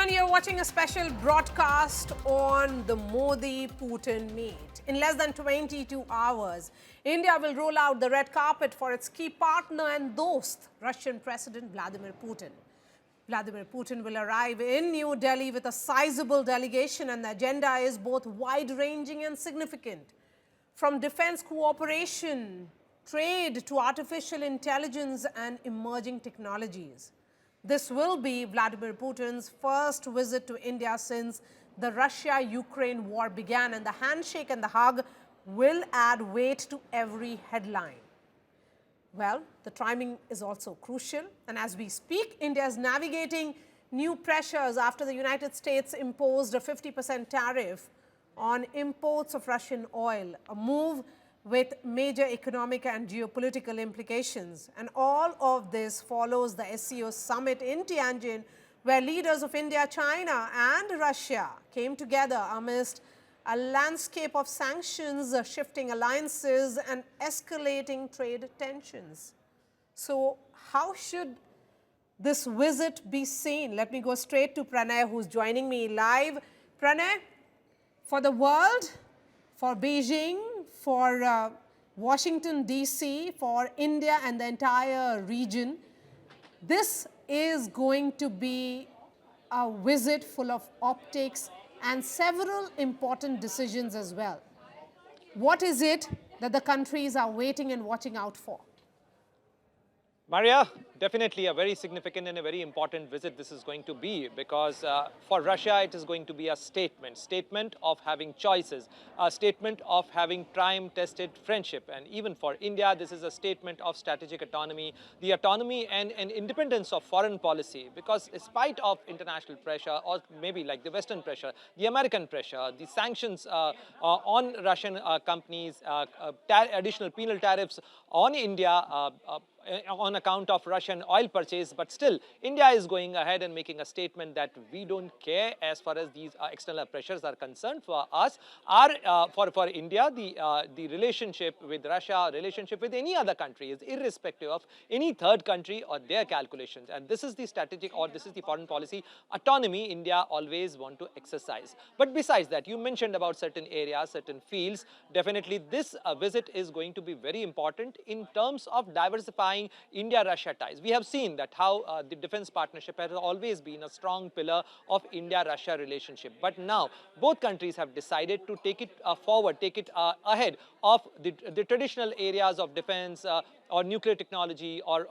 everyone, you're watching a special broadcast on the Modi-Putin meet. In less than 22 hours, India will roll out the red carpet for its key partner and dost, Russian President Vladimir Putin. Vladimir Putin will arrive in New Delhi with a sizable delegation, and the agenda is both wide-ranging and significant. From defense cooperation, trade to artificial intelligence and emerging technologies. This will be Vladimir Putin's first visit to India since the Russia-Ukraine war began, and the handshake and the hug will add weight to every headline. Well, the timing is also crucial, and as we speak, India is navigating new pressures after the United States imposed a 50% tariff on imports of Russian oil, a move with major economic and geopolitical implications. And all of this follows the SCO summit in Tianjin, where leaders of India, China and Russia came together amidst a landscape of sanctions, shifting alliances and escalating trade tensions. So how should this visit be seen? Let me go straight to Pranay, who's joining me live. Pranay, for the world, for Beijing, for Washington, D.C., for India and the entire region, this is going to be a visit full of optics and several important decisions as well. What is it that the countries are waiting and watching out for? Maria, definitely a very significant and a very important visit this is going to be, because for Russia it is going to be a statement of having choices, a statement of having time-tested friendship, and even for India this is a statement of strategic autonomy, the autonomy and independence of foreign policy, because in spite of international pressure, or maybe like the Western pressure, the American pressure, the sanctions on Russian companies, additional penal tariffs on India, on account of Russian oil purchase, but still India is going ahead and making a statement that we don't care as far as these external pressures are concerned. For us, for India, the relationship with Russia, relationship with any other country is irrespective of any third country or their calculations, and this is the strategic, or this is the foreign policy autonomy India always want to exercise. But besides that, you mentioned about certain areas, certain fields. Definitely this visit is going to be very important in terms of diversifying India-Russia ties. We have seen that how the defense partnership has always been a strong pillar of India-Russia relationship. But now both countries have decided to take it forward, take it ahead of the traditional areas of defense or nuclear technology or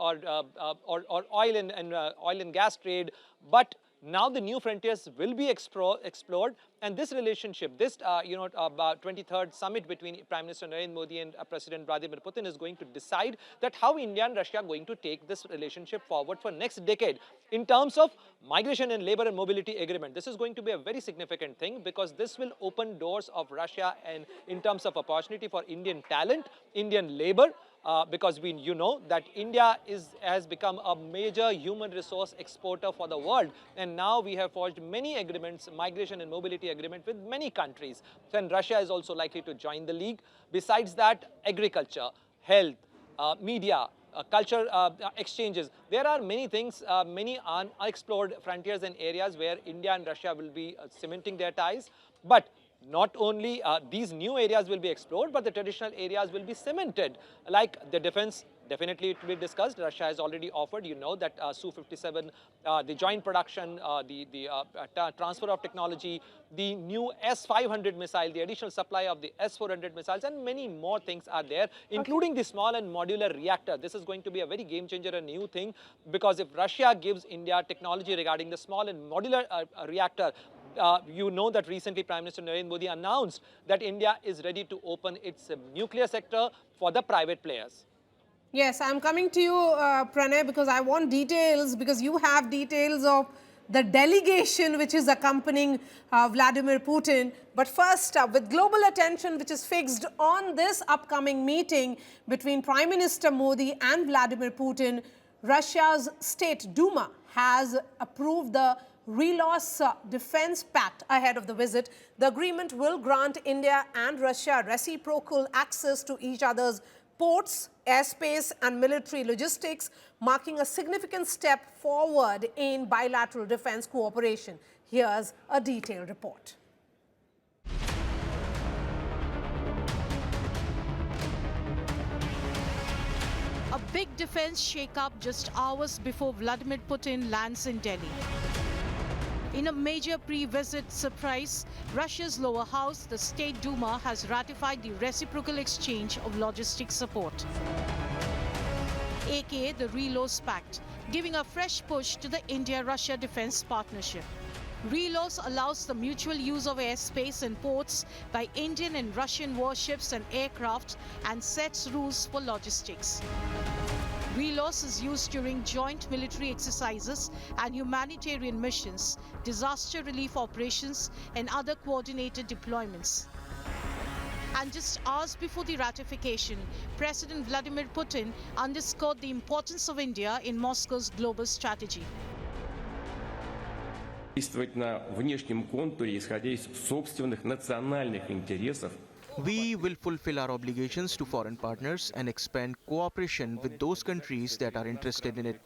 oil and gas trade. But now the new frontiers will be explored, and this relationship, this 23rd summit between Prime Minister Narendra Modi and President Vladimir Putin is going to decide that how India and Russia are going to take this relationship forward for next decade. In terms of migration and labor and mobility agreement, this is going to be a very significant thing, because this will open doors of Russia and in terms of opportunity for Indian talent, Indian labor. Because you know that India has become a major human resource exporter for the world, and now we have forged many agreements, migration and mobility agreement with many countries, and Russia is also likely to join the league. Besides that, agriculture, health, media, culture exchanges. There are many things, many unexplored frontiers and areas where India and Russia will be cementing their ties. But not only these new areas will be explored, but the traditional areas will be cemented, like the defense. Definitely it will be discussed. Russia has already offered, you know, that Su-57, the joint production, the transfer of technology, the new S-500 missile, the additional supply of the S-400 missiles, and many more things are there, including the small and modular reactor. This is going to be a very game changer, a new thing, because if Russia gives India technology regarding the small and modular reactor, you know that recently Prime Minister Narendra Modi announced that India is ready to open its nuclear sector for the private players. Yes, I'm coming to you, Pranay, because I want details, because you have details of the delegation which is accompanying Vladimir Putin. But first, with global attention which is fixed on this upcoming meeting between Prime Minister Modi and Vladimir Putin, Russia's State Duma has approved the RELOSS defense pact ahead of the visit. The agreement will grant India and Russia reciprocal access to each other's ports, airspace and military logistics, marking a significant step forward in bilateral defense cooperation. Here's a detailed report. A big defense shake-up just hours before Vladimir Putin lands in Delhi. In a major pre-visit surprise, Russia's lower house, the State Duma, has ratified the reciprocal exchange of logistic support, aka the RELOSS Pact, giving a fresh push to the India-Russia defense partnership. RELOSS allows the mutual use of airspace and ports by Indian and Russian warships and aircraft and sets rules for logistics. RELOSS is used during joint military exercises and humanitarian missions, disaster relief operations, and other coordinated deployments. And just hours before the ratification, President Vladimir Putin underscored the importance of India in Moscow's global strategy. Действовать на внешнем контуре, исходя из собственных национальных интересов. We will fulfill our obligations to foreign partners and expand cooperation with those countries that are interested in it.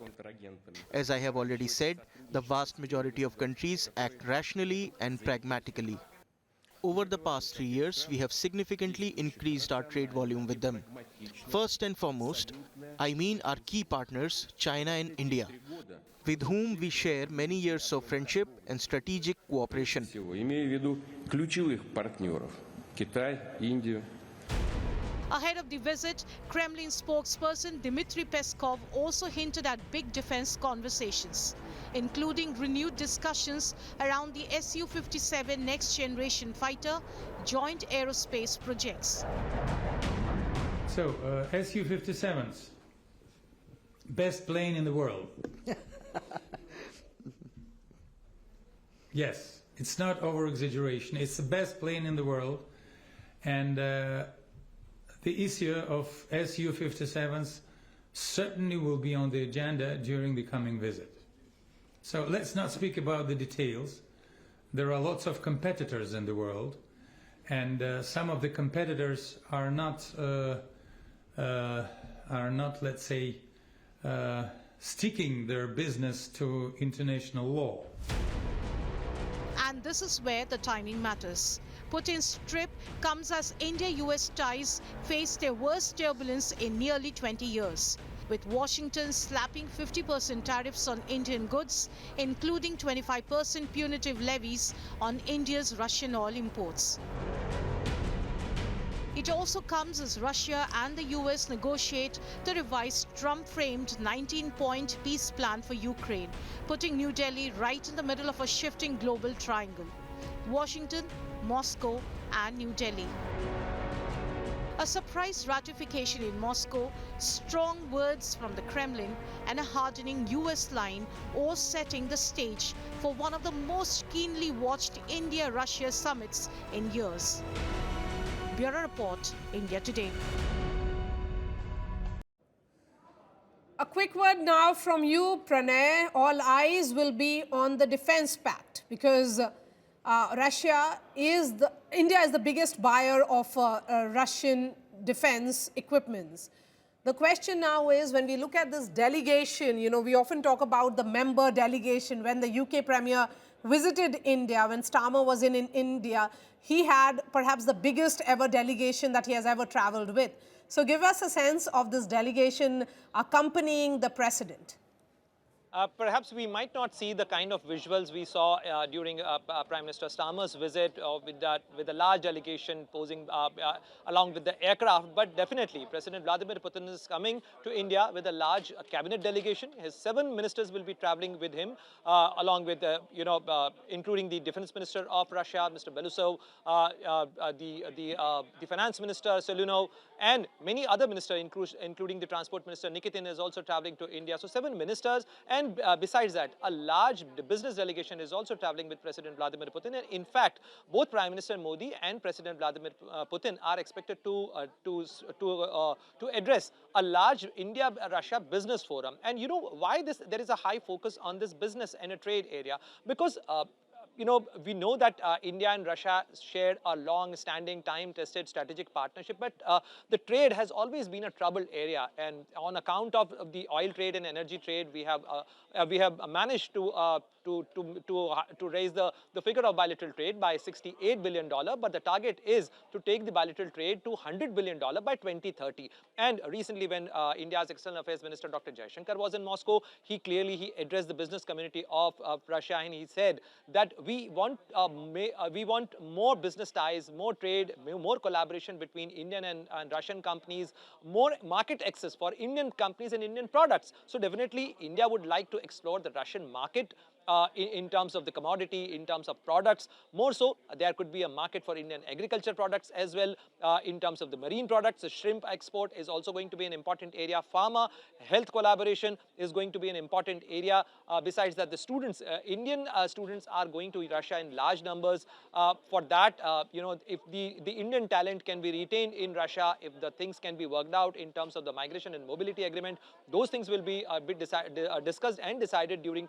As I have already said, the vast majority of countries act rationally and pragmatically. Over the past 3 years, we have significantly increased our trade volume with them. First and foremost, I mean our key partners, China and India, with whom we share many years of friendship and strategic cooperation. Имею в виду ключевых партнеров – Китай, Индию. Ahead of the visit, Kremlin spokesperson Dmitry Peskov also hinted at big defense conversations, including renewed discussions around the Su-57 next-generation fighter, joint aerospace projects. So, Su-57s, best plane in the world. Yes, it's not over-exaggeration. It's the best plane in the world. And the issue of Su-57s certainly will be on the agenda during the coming visit. So let's not speak about the details. There are lots of competitors in the world, and some of the competitors are not, let's say, sticking their business to international law. And this is where the timing matters. Putin's trip comes as India-US ties face their worst turbulence in nearly 20 years, with Washington slapping 50% tariffs on Indian goods, including 25% punitive levies on India's Russian oil imports. It also comes as Russia and the US negotiate the revised Trump-framed 19-point peace plan for Ukraine, putting New Delhi right in the middle of a shifting global triangle: Washington, Moscow, and New Delhi. A surprise ratification in Moscow, strong words from the Kremlin, and a hardening US line, all setting the stage for one of the most keenly watched India-Russia summits in years. Bureau Report, India Today. A quick word now from you, Pranay. All eyes will be on the defense pact because India is the biggest buyer of Russian defense equipments. The question now is, when we look at this delegation, we often talk about the member delegation. When the UK Premier visited India, when Starmer was in India, he had perhaps the biggest ever delegation that he has ever traveled with. So give us a sense of this delegation accompanying the president. Perhaps we might not see the kind of visuals we saw during Prime Minister Starmer's visit with a large delegation posing along with the aircraft, but definitely President Vladimir Putin is coming to India with a large cabinet delegation. His 7 ministers will be traveling with him, along with, including the defense minister of Russia, Mr. Belousov, the finance minister, Selunov, and many other ministers, including the transport minister, Nikitin, is also traveling to India. So 7 ministers, and besides that, a large business delegation is also traveling with President Vladimir Putin. And in fact, both Prime Minister Modi and President Vladimir Putin are expected to address a large India-Russia business forum. And you know why there is a high focus on this business and a trade area? Because we know that India and Russia shared a long-standing, time-tested strategic partnership, but the trade has always been a troubled area. And on account of the oil trade and energy trade, we have managed to raise the figure of bilateral trade by $68 billion, but the target is to take the bilateral trade to $100 billion by 2030. And recently, when India's External Affairs Minister Dr. Jaishankar was in Moscow, he addressed the business community of Russia, and he said that we want more business ties, more trade, more collaboration between Indian and Russian companies, more market access for Indian companies and Indian products. So definitely, India would like to explore the Russian market in terms of the commodity, in terms of products. More so, there could be a market for Indian agriculture products as well. In terms of the marine products, the shrimp export is also going to be an important area. Pharma, health collaboration is going to be an important area. Besides that, the students, Indian students are going to Russia in large numbers. For that, if the Indian talent can be retained in Russia, if the things can be worked out in terms of the migration and mobility agreement, those things will be a bit discussed and decided during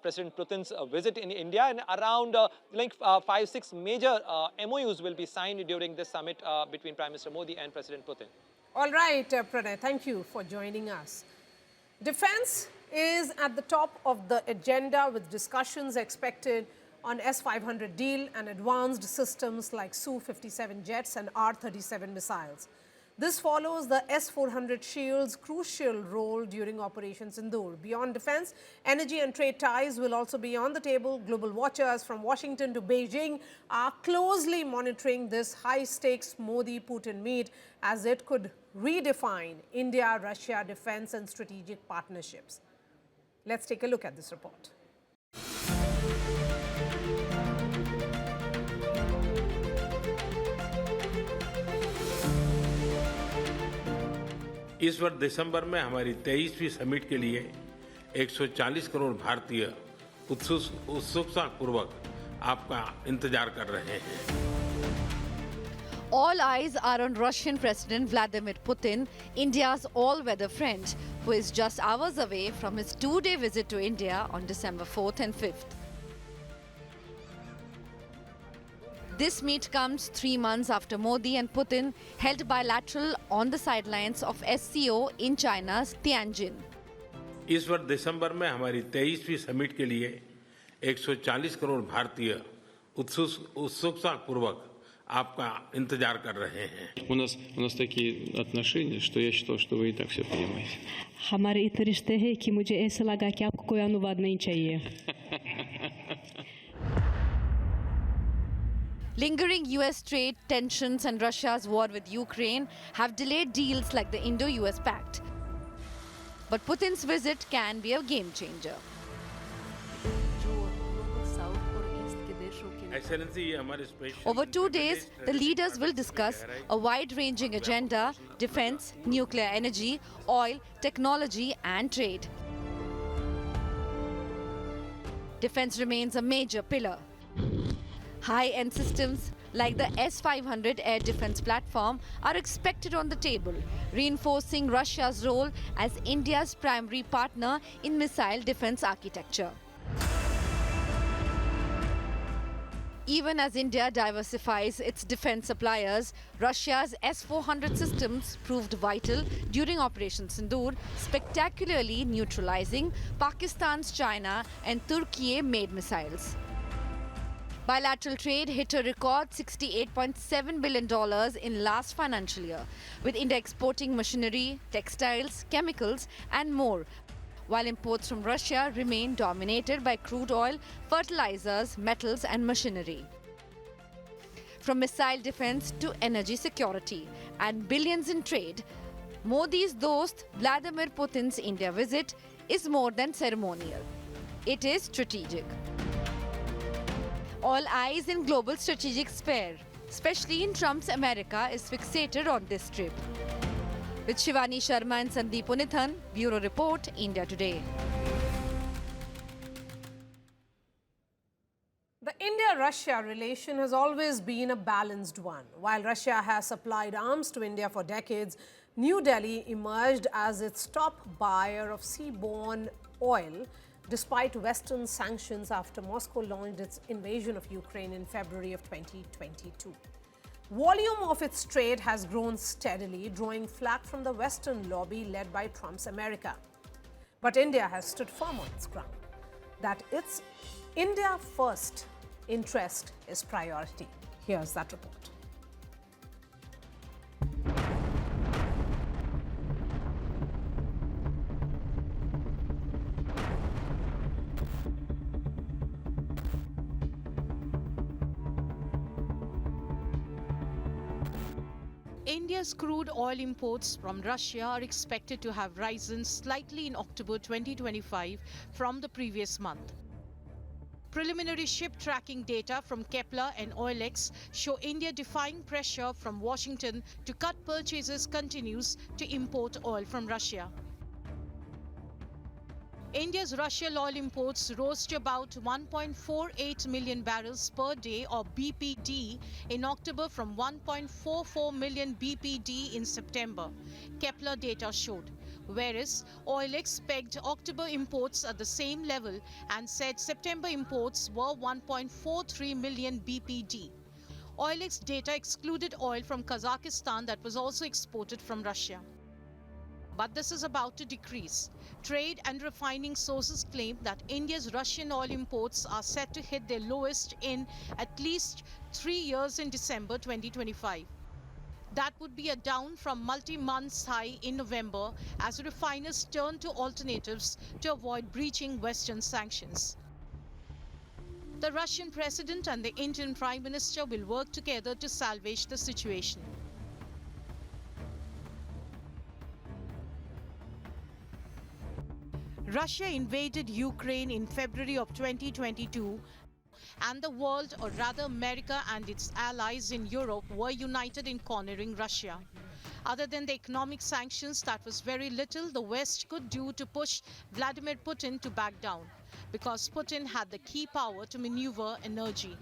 President Putin's visit in India, and around 5-6 major MOUs will be signed during this summit between Prime Minister Modi and President Putin. All right, Pranay, thank you for joining us. Defense is at the top of the agenda, with discussions expected on S-500 deal and advanced systems like Su-57 jets and R-37 missiles. This follows the S-400 Shield's crucial role during Operation Sindoor. Beyond defense, energy and trade ties will also be on the table. Global watchers from Washington to Beijing are closely monitoring this high-stakes Modi-Putin meet, as it could redefine India-Russia defense and strategic partnerships. Let's take a look at this report. इस वर्ष दिसंबर में हमारी 23वीं summit के लिए 140 करोड़ भारतीय उत्सुकतापूर्वक आपका इंतजार कर रहे हैं. All eyes are on Russian President Vladimir Putin, India's all-weather friend, who is just hours away from his two-day visit to India on December 4th and 5th. This meet comes 3 months after Modi and Putin held bilateral on the sidelines of SCO in China's Tianjin. इस वर्ष दिसंबर में हमारी 23वीं summit के लिए 140 करोड़ भारतीय उत्सुकतापूर्वक आपका इंतजार कर रहे हैं. У нас такие отношения, что я считал, что вы и так все понимаете. हमारे इतने रिश्ते हैं कि मुझे ऐसा लगा कि आपको कोई अनुवाद नहीं चाहिए. Lingering US trade tensions and Russia's war with Ukraine have delayed deals like the Indo-US Pact. But Putin's visit can be a game changer. Over 2 days, the leaders will discuss a wide-ranging agenda: defense, nuclear energy, oil, technology and trade. Defense remains a major pillar. High-end systems like the S-500 air defense platform are expected on the table, reinforcing Russia's role as India's primary partner in missile defense architecture. Even as India diversifies its defense suppliers, Russia's S-400 systems proved vital during Operation Sindoor, spectacularly neutralizing Pakistan's China and Turkey-made missiles. Bilateral trade hit a record $68.7 billion in last financial year, with India exporting machinery, textiles, chemicals and more, while imports from Russia remain dominated by crude oil, fertilizers, metals and machinery. From missile defense to energy security and billions in trade, Modi's dost Vladimir Putin's India visit is more than ceremonial. It is strategic. All eyes in global strategic sphere, especially in Trump's America, is fixated on this trip. With Shivani Sharma and Sandeep Punithan, Bureau Report, India Today. The India-Russia relation has always been a balanced one. While Russia has supplied arms to India for decades, New Delhi emerged as its top buyer of seaborne oil, despite Western sanctions after Moscow launched its invasion of Ukraine in February of 2022. Volume of its trade has grown steadily, drawing flack from the Western lobby led by Trump's America. But India has stood firm on its ground, that its India first interest is priority. Here's that report. India's crude oil imports from Russia are expected to have risen slightly in October 2025 from the previous month. Preliminary ship tracking data from Kepler and OilX show India defying pressure from Washington to cut purchases continues to import oil from Russia. India's Russian oil imports rose to about 1.48 million barrels per day or BPD in October from 1.44 million BPD in September, Kepler data showed. Whereas OilX pegged October imports at the same level and said September imports were 1.43 million BPD. OilX data excluded oil from Kazakhstan that was also exported from Russia. But this is about to decrease. Trade and refining sources claim that India's Russian oil imports are set to hit their lowest in at least 3 years in December 2025. That would be a down from multi-months high in November as refiners turn to alternatives to avoid breaching Western sanctions. The Russian president and the Indian Prime Minister will work together to salvage the situation. Russia invaded Ukraine in February of 2022, and the world, or rather America and its allies in Europe, were united in cornering Russia. Other than the economic sanctions, that was very little the West could do to push Vladimir Putin to back down, because Putin had the key power to maneuver energy.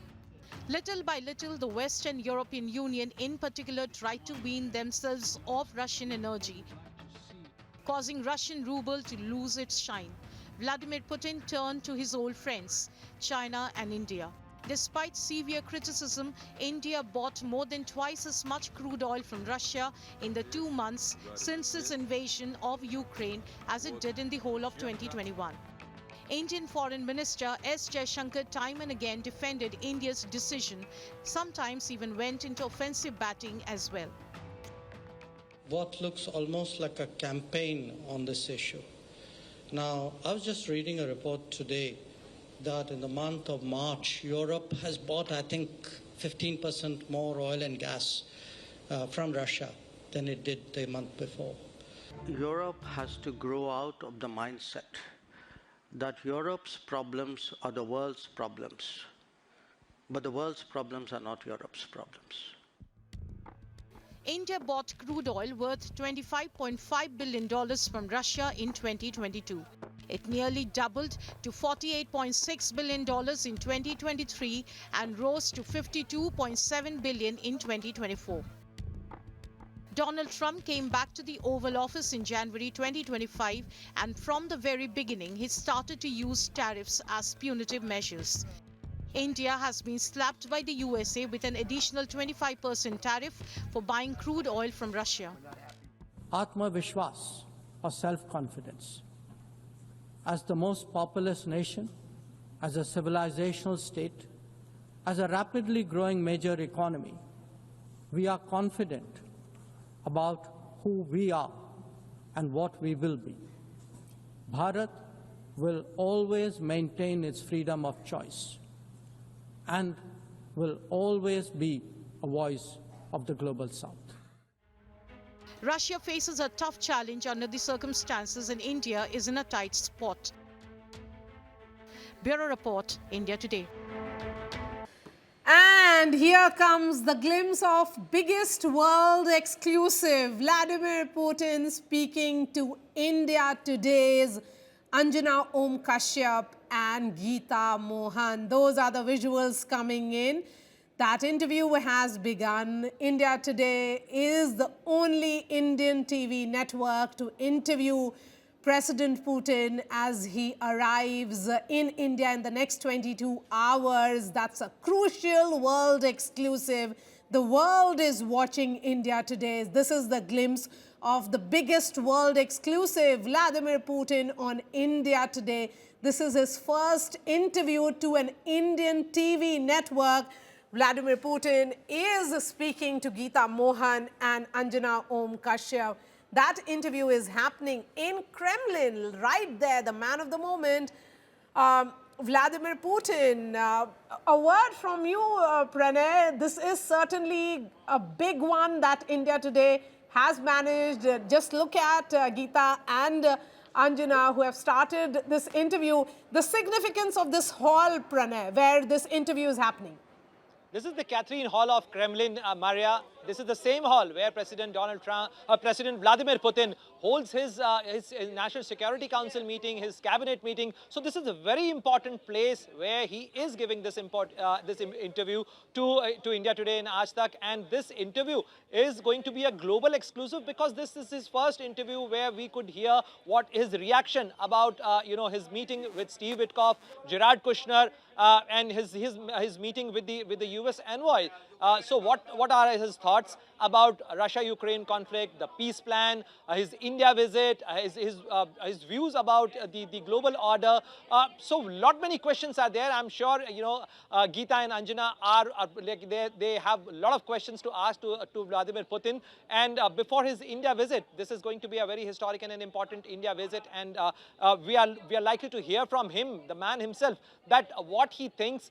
Little by little, the West and European Union in particular tried to wean themselves off Russian energy, causing Russian ruble to lose its shine. Vladimir Putin turned to his old friends, China and India. Despite severe criticism, India bought more than twice as much crude oil from Russia in the 2 months since its invasion of Ukraine as it did in the whole of 2021. Indian Foreign Minister S. Jaishankar time and again defended India's decision, sometimes even went into offensive batting as well. What looks almost like a campaign on this issue. Now, I was just reading a report today that in the month of March, Europe has bought, I think, 15% more oil and gas from Russia than it did the month before. Europe has to grow out of the mindset that Europe's problems are the world's problems, but the world's problems are not Europe's problems. India bought crude oil worth $25.5 billion from Russia in 2022. It nearly doubled to $48.6 billion in 2023 and rose to $52.7 billion in 2024. Donald Trump came back to the Oval Office in January 2025, and from the very beginning, he started to use tariffs as punitive measures. India has been slapped by the USA with an additional 25% tariff for buying crude oil from Russia. Atma Vishwas, or self-confidence. As the most populous nation, as a civilizational state, as a rapidly growing major economy, we are confident about who we are and what we will be. Bharat will always maintain its freedom of choice and will always be a voice of the global south. Russia faces a tough challenge under the circumstances, and India is in a tight spot. Bureau Report, India Today. And here comes the glimpse of biggest world exclusive. Vladimir Putin speaking to India Today's Anjana Om Kashyap and Geeta Mohan. Those are the visuals coming in. That interview has begun. India Today is the only Indian TV network to interview President Putin as he arrives in India in the next 22 hours. That's a crucial world exclusive. The world is watching India today. This is the glimpse of the biggest world exclusive, Vladimir Putin on India today. This is his first interview to an Indian TV network. Vladimir Putin is speaking to Geeta Mohan and Anjana Om Kashyap. That interview is happening in Kremlin, right there, the man of the moment, Vladimir Putin. A word from you, Pranay. This is certainly a big one that India today has managed. Just look at Geeta and Anjana, who have started this interview. The significance of this hall, Pranay, where this interview is happening. This is the Catherine Hall of Kremlin, Maria. This is the same hall where President Vladimir Putin holds his National Security Council meeting, his cabinet meeting. So this is a very important place where he is giving this interview to India Today in Aaj Tak. And this interview is going to be a global exclusive because this is his first interview where we could hear what his reaction about his meeting with Steve Witkoff, Jared Kushner, and his meeting with the US envoy. So what are his thoughts about Russia-Ukraine conflict, the peace plan, his India visit, his views about the global order? So many questions are there. I'm sure Geeta and Anjana are like they have a lot of questions to ask to Vladimir Putin. And before his India visit, this is going to be a very historic and an important India visit. And we are likely to hear from him, the man himself, that what he thinks.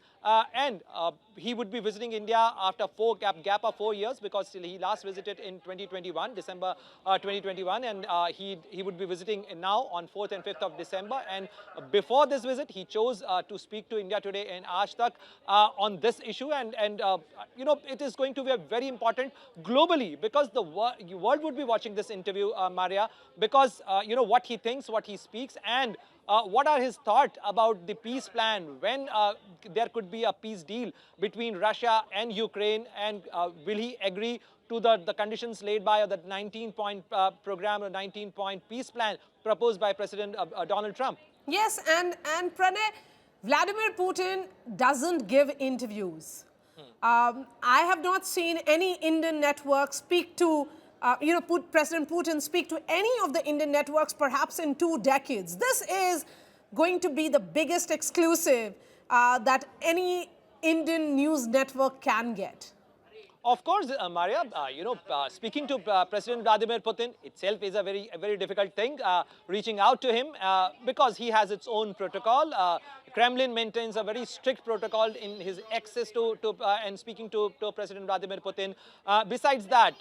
And he would be visiting India after gap of 4 years because he last visited in 2021, December 2021, and he would be visiting now on 4th and 5th of December. And before this visit, he chose to speak to India Today in Aaj Tak on this issue. And it is going to be a very important globally because the world would be watching this interview, Maria, because what he thinks, what he speaks, and what are his thoughts about the peace plan, when there could be a peace deal between Russia and Ukraine, and will he agree to the conditions laid by the 19-point program or 19-point peace plan proposed by President Donald Trump? Yes, and Pranay, Vladimir Putin doesn't give interviews. I have not seen any Indian network speak to President Putin speak to any of the Indian networks perhaps in 2 decades. This is going to be the biggest exclusive that any Indian news network can get. Of course, Maria, speaking to President Vladimir Putin itself is a very difficult thing. Reaching out to him because he has its own protocol. Kremlin maintains a very strict protocol in his access to and speaking to President Vladimir Putin. Besides that,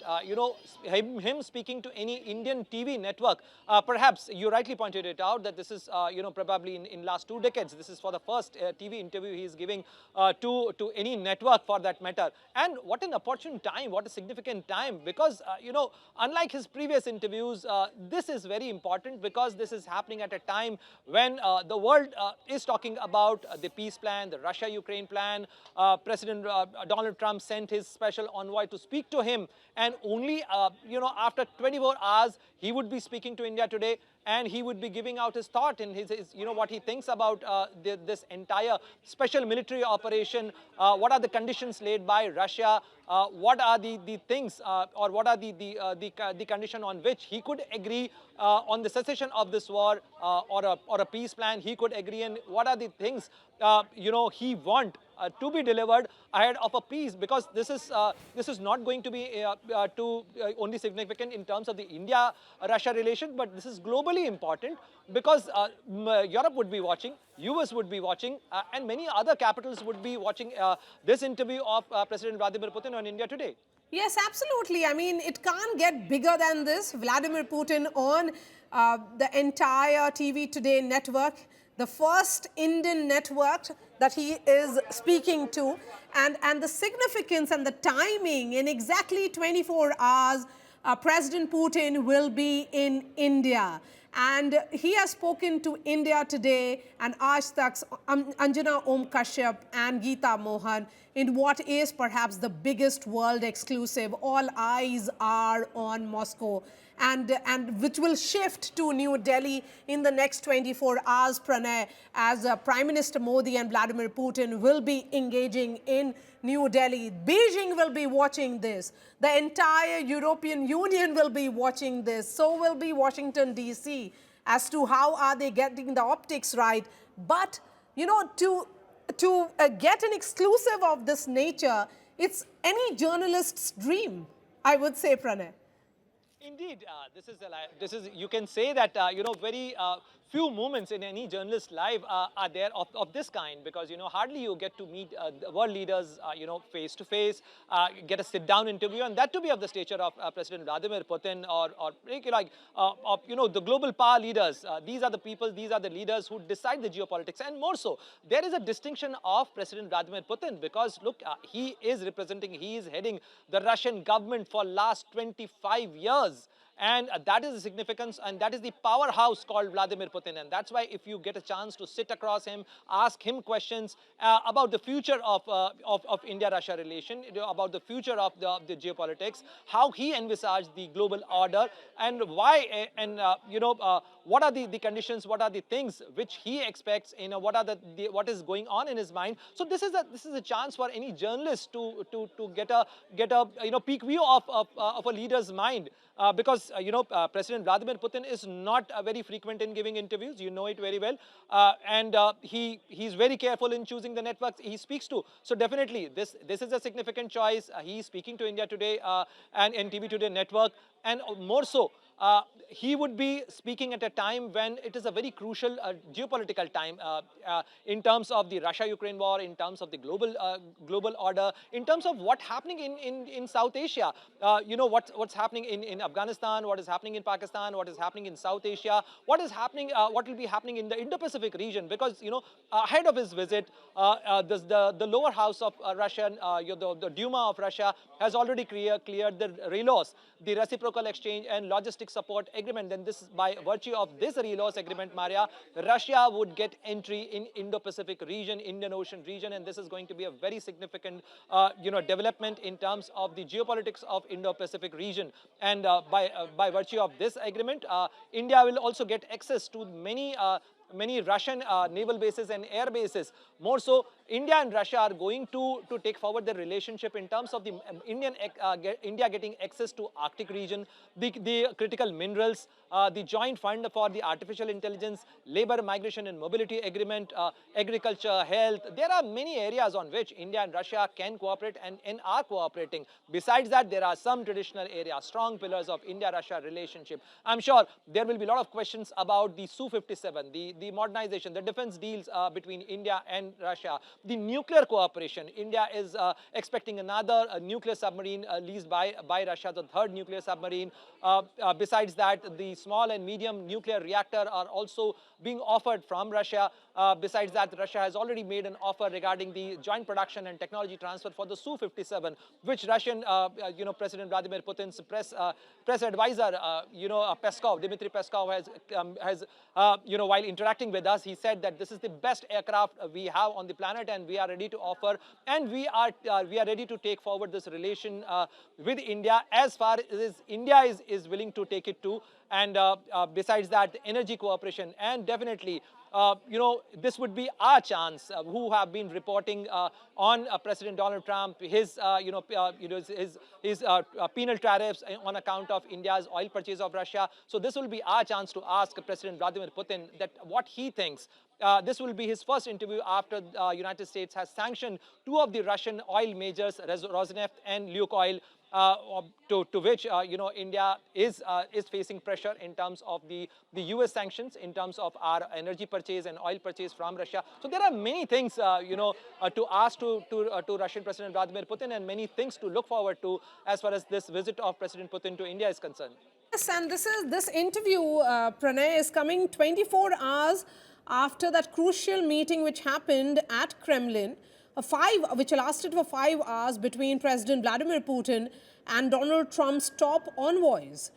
him speaking to any Indian TV network, perhaps you rightly pointed it out that this is probably in last 2 decades. This is for the first TV interview he is giving to any network for that matter. And what an opportune time, what a significant time, because unlike his previous interviews, this is very important because this is happening at a time when the world is talking about the peace plan, the Russia-Ukraine plan. President Donald Trump sent his special envoy to speak to him, and only after 24 hours he would be speaking to India Today, and he would be giving out his thought and his what he thinks about this entire special military operation. What are the conditions laid by Russia? What are the things or what are the condition on which he could agree on the cessation of this war or a peace plan he could agree, and what are the things he want to be delivered ahead of a peace, because this is not going to be only significant in terms of the India-Russia relation, but this is globally important because Europe would be watching, US would be watching, and many other capitals would be watching this interview of President Vladimir Putin on India Today. Yes, absolutely. I mean, it can't get bigger than this. Vladimir Putin on the entire TV Today network, the first Indian network that he is speaking to, and the significance and the timing. In exactly 24 hours, President Putin will be in India. And he has spoken to India Today and Aaj Tak's Anjana Om Kashyap and Geeta Mohan in what is perhaps the biggest world exclusive. All eyes are on Moscow. and which will shift to New Delhi in the next 24 hours, Pranay, as Prime Minister Modi and Vladimir Putin will be engaging in New Delhi. Beijing will be watching this. The entire European Union will be watching this. So will be Washington, D.C. as to how are they getting the optics right. But, you know, to get an exclusive of this nature, it's any journalist's dream, I would say, Pranay. Indeed, this is you can say that you know, very few moments in any journalist life are there of this kind, because you know, hardly you get to meet the world leaders you know, face to face, get a sit down interview, and that to be of the stature of President Vladimir Putin or like of, you know, the global power leaders. These are the people, these are the leaders who decide the geopolitics. And more so, there is a distinction of President Vladimir Putin, because look, he is heading the Russian government for last 25 years. And that is the significance, and that is the powerhouse called Vladimir Putin. And that's why if you get a chance to sit across him, ask him questions about the future of India-Russia relation, about the future of the geopolitics, how he envisaged the global order, and why, and you know, what are the conditions, what are the things which he expects, you know, what is going on in his mind. So this is a chance for any journalist to get a you know, peak view of a leader's mind. Because, you know, President Vladimir Putin is not very frequent in giving interviews. You know it very well. And he's very careful in choosing the networks he speaks to. So definitely, this is a significant choice. He's speaking to India Today and TV Today network. And more so, he would be speaking at a time when it is a very crucial geopolitical time in terms of the Russia-Ukraine war, in terms of the global order, in terms of what's happening in South Asia. You know, what's happening in Afghanistan, what is happening in Pakistan, what is happening in South Asia, what will be happening in the Indo-Pacific region. Because, you know, ahead of his visit, the lower house of Russian, the Duma of Russia has already cleared the RELOSS, the reciprocal exchange and logistic support agreement. Then this, by virtue of this RELOSS agreement, Maria, Russia would get entry in Indo-Pacific region, Indian Ocean region, and this is going to be a very significant, you know, development in terms of the geopolitics of Indo-Pacific region. And by virtue of this agreement, India will also get access to many Russian naval bases and air bases. More so, India and Russia are going to take forward their relationship in terms of the India getting access to Arctic region, the critical minerals, the joint fund for the artificial intelligence, labor, migration and mobility agreement, agriculture, health. There are many areas on which India and Russia can cooperate and are cooperating. Besides that, there are some traditional areas, strong pillars of India-Russia relationship. I'm sure there will be a lot of questions about the Su-57, the modernization, the defense deals between India and Russia, the nuclear cooperation. India is expecting another nuclear submarine leased by Russia, the third nuclear submarine. Besides that, the small and medium nuclear reactor are also being offered from Russia. Besides that, Russia has already made an offer regarding the joint production and technology transfer for the Su-57, which Russian, you know, President Vladimir Putin's press advisor, you know, Dmitry Peskov has you know, while interacting with us, he said that this is the best aircraft we have on the planet, and we are ready to offer, and we are ready to take forward this relation with India as far as India is willing to take it to. And besides that, energy cooperation, and definitely, you know, this would be our chance, who have been reporting on President Donald Trump, his penal tariffs on account of India's oil purchase of Russia. So this will be our chance to ask President Vladimir Putin that what he thinks. This will be his first interview after the United States has sanctioned two of the Russian oil majors, Rosneft and Lukoil, to which you know, India is facing pressure in terms of the US sanctions, in terms of our energy purchase and oil purchase from Russia. So there are many things you know, to ask to Russian President Vladimir Putin, and many things to look forward to as far as this visit of President Putin to India is concerned. Yes, and this interview, Pranay, is coming 24 hours after that crucial meeting which happened at Kremlin, which lasted for 5 hours between President Vladimir Putin and Donald Trump's top envoys,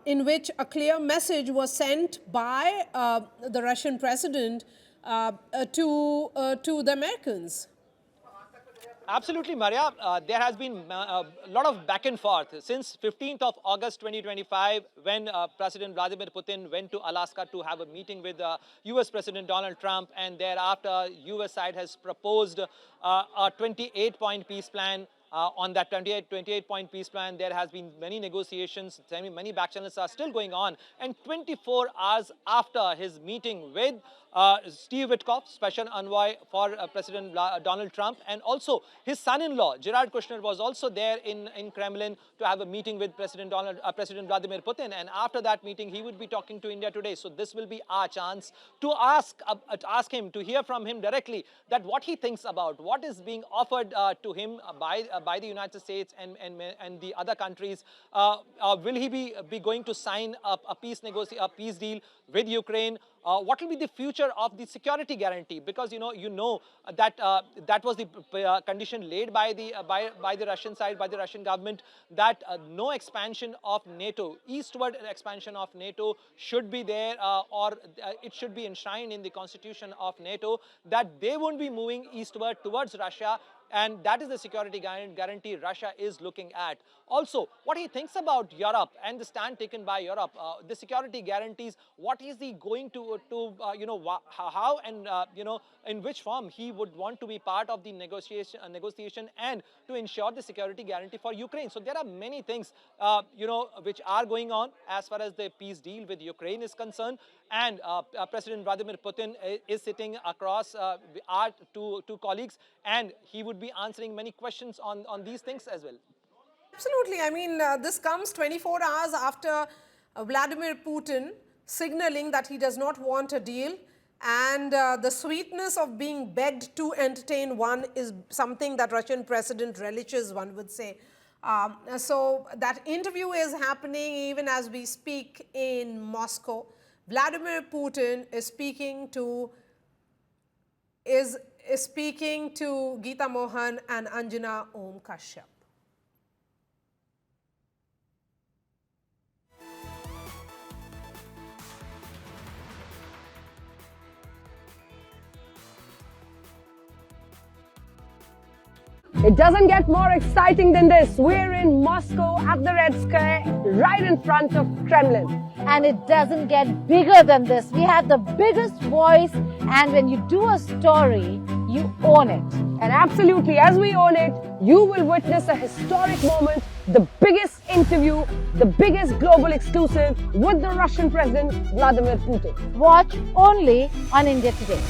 in which a clear message was sent by the Russian president to the Americans. Absolutely, Maria. There has been a lot of back and forth since 15th of August 2025 when President Vladimir Putin went to Alaska to have a meeting with US President Donald Trump, and thereafter US side has proposed a 28-point peace plan. On that 28-point peace plan, there has been many negotiations, many back channels are still going on. And 24 hours after his meeting with Steve Witkoff, special envoy for President Donald Trump, and also his son-in-law, Jared Kushner, was also there in Kremlin to have a meeting with President Vladimir Putin. And after that meeting, he would be talking to India today. So this will be our chance to ask him, to hear from him directly that what he thinks about what is being offered to him by the United States and the other countries. Will he be going to sign a peace deal with Ukraine? What will be the future of the security guarantee? Because you know that that was the condition laid by the Russian side, by the Russian government, that no expansion of NATO, eastward expansion of NATO should be there, or it should be enshrined in the constitution of NATO, that they won't be moving eastward towards Russia. And that is the security guarantee Russia is looking at. Also, what he thinks about Europe and the stand taken by Europe, the security guarantees, what is he going to how and in which form he would want to be part of the negotiation and to ensure the security guarantee for Ukraine. So there are many things, which are going on as far as the peace deal with Ukraine is concerned. And President Vladimir Putin is sitting across our two colleagues, and he would be answering many questions on these things as well. Absolutely. I mean, this comes 24 hours after Vladimir Putin signaling that he does not want a deal. And the sweetness of being begged to entertain one is something that Russian president relishes, one would say. So that interview is happening even as we speak in Moscow. Vladimir Putin is speaking to Geeta Mohan and Anjana Om Kashyap. It doesn't get more exciting than this. We're in Moscow at the Red Square, right in front of Kremlin. And it doesn't get bigger than this. We have the biggest voice, and when you do a story, you own it. And absolutely, as we own it, you will witness a historic moment, the biggest interview, the biggest global exclusive with the Russian President Vladimir Putin. Watch only on India Today.